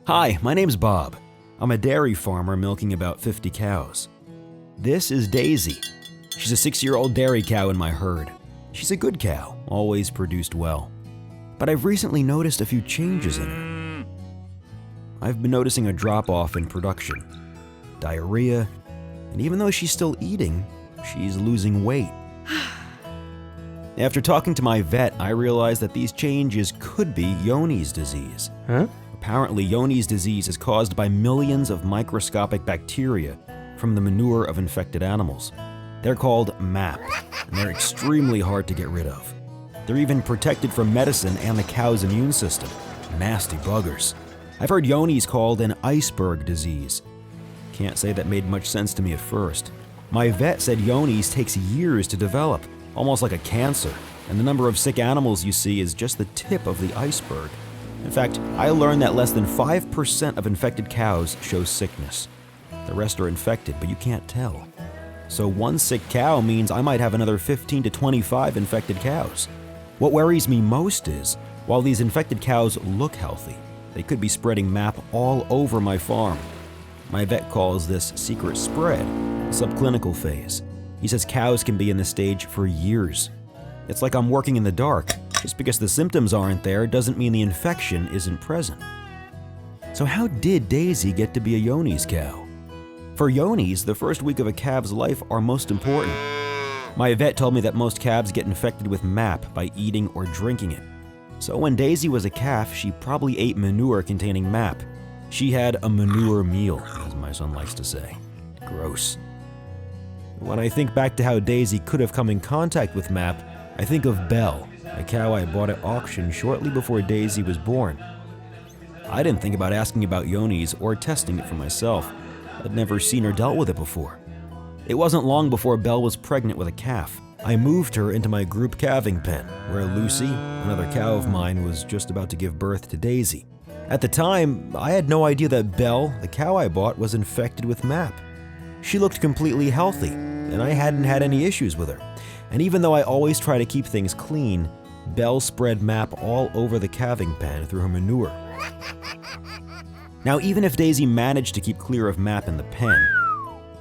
Hi, my name's Bob. I'm a dairy farmer milking about 50 cows. This is Daisy. She's a 6-year-old dairy cow in my herd. She's a good cow, always produced well. But I've recently noticed a few changes in her. I've been noticing a drop-off in production, diarrhea, and even though she's still eating, she's losing weight. After talking to my vet, I realized that these changes could be Johne's disease. Apparently, Johne's disease is caused by millions of microscopic bacteria from the manure of infected animals. They're called MAP, and they're extremely hard to get rid of. They're even protected from medicine and the cow's immune system. Nasty buggers. I've heard Johne's called an iceberg disease. Can't say that made much sense to me at first. My vet said Johne's takes years to develop, almost like a cancer, and the number of sick animals you see is just the tip of the iceberg. In fact, I learned that less than 5% of infected cows show sickness. The rest are infected, but you can't tell. So one sick cow means I might have another 15 to 25 infected cows. What worries me most is, while these infected cows look healthy, they could be spreading MAP all over my farm. My vet calls this secret spread, subclinical phase. He says cows can be in this stage for years. It's like I'm working in the dark. Just because the symptoms aren't there doesn't mean the infection isn't present. So how did Daisy get to be a Johne's cow? For Johne's, the first week of a calf's life are most important. My vet told me that most calves get infected with MAP by eating or drinking it. So when Daisy was a calf, she probably ate manure containing MAP. She had a manure meal, as my son likes to say. Gross. When I think back to how Daisy could have come in contact with MAP, I think of Belle, a cow I bought at auction shortly before Daisy was born. I didn't think about asking about Johne's or testing it for myself. I'd never seen or dealt with it before. It wasn't long before Belle was pregnant with a calf. I moved her into my group calving pen, where Lucy, another cow of mine, was just about to give birth to Daisy. At the time, I had no idea that Belle, the cow I bought, was infected with MAP. She looked completely healthy, and I hadn't had any issues with her. And even though I always try to keep things clean, Belle spread MAP all over the calving pen through her manure. Now, even if Daisy managed to keep clear of MAP in the pen,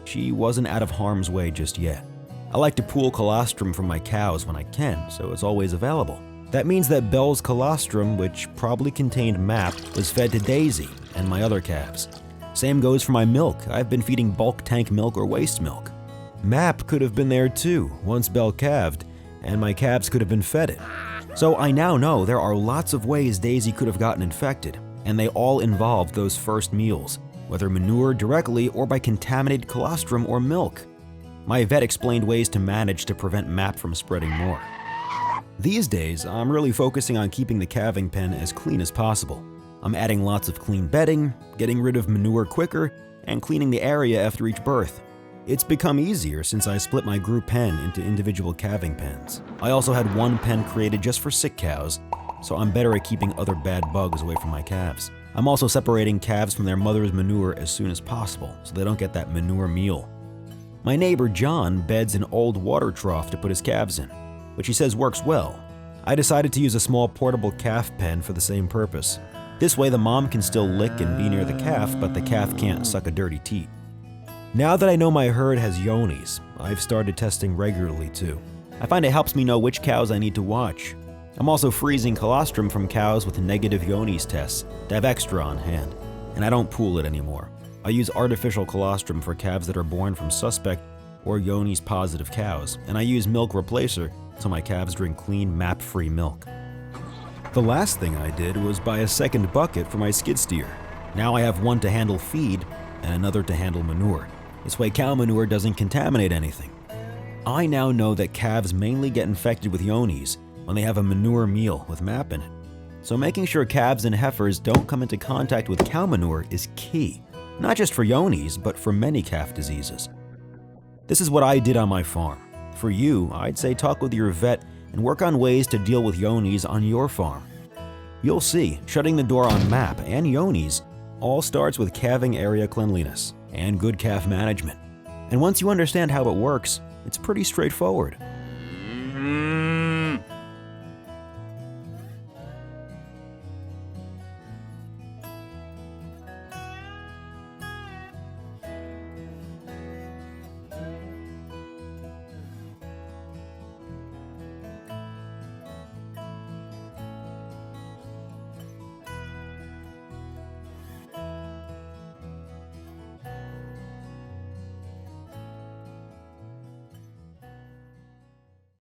she wasn't out of harm's way just yet. I like to pool colostrum from my cows when I can, so it's always available. That means that Belle's colostrum, which probably contained MAP, was fed to Daisy and my other calves. Same goes for my milk. I've been feeding bulk tank milk or waste milk. MAP could have been there too, once Belle calved, and my calves could have been fed it. So I now know there are lots of ways Daisy could have gotten infected, and they all involved those first meals, whether manure directly or by contaminated colostrum or milk. My vet explained ways to manage to prevent MAP from spreading more. These days, I'm really focusing on keeping the calving pen as clean as possible. I'm adding lots of clean bedding, getting rid of manure quicker, and cleaning the area after each birth. It's become easier since I split my group pen into individual calving pens. I also had one pen created just for sick cows, so I'm better at keeping other bad bugs away from my calves. I'm also separating calves from their mother's manure as soon as possible, so they don't get that manure meal. My neighbor John beds an old water trough to put his calves in, which he says works well. I decided to use a small portable calf pen for the same purpose. This way the mom can still lick and be near the calf, but the calf can't suck a dirty teat. Now that I know my herd has Johne's, I've started testing regularly too. I find it helps me know which cows I need to watch. I'm also freezing colostrum from cows with negative Johne's tests to have extra on hand, and I don't pool it anymore. I use artificial colostrum for calves that are born from suspect or Johne's positive cows, and I use milk replacer so my calves drink clean, MAP-free milk. The last thing I did was buy a second bucket for my skid steer. Now I have one to handle feed and another to handle manure. This way cow manure doesn't contaminate anything. I now know that calves mainly get infected with Johne's when they have a manure meal with MAP in it. So making sure calves and heifers don't come into contact with cow manure is key, not just for Johne's, but for many calf diseases. This is what I did on my farm. For you, I'd say talk with your vet and work on ways to deal with Johne's on your farm. You'll see, shutting the door on MAP and Johne's all starts with calving area cleanliness and good calf management. And once you understand how it works, it's pretty straightforward.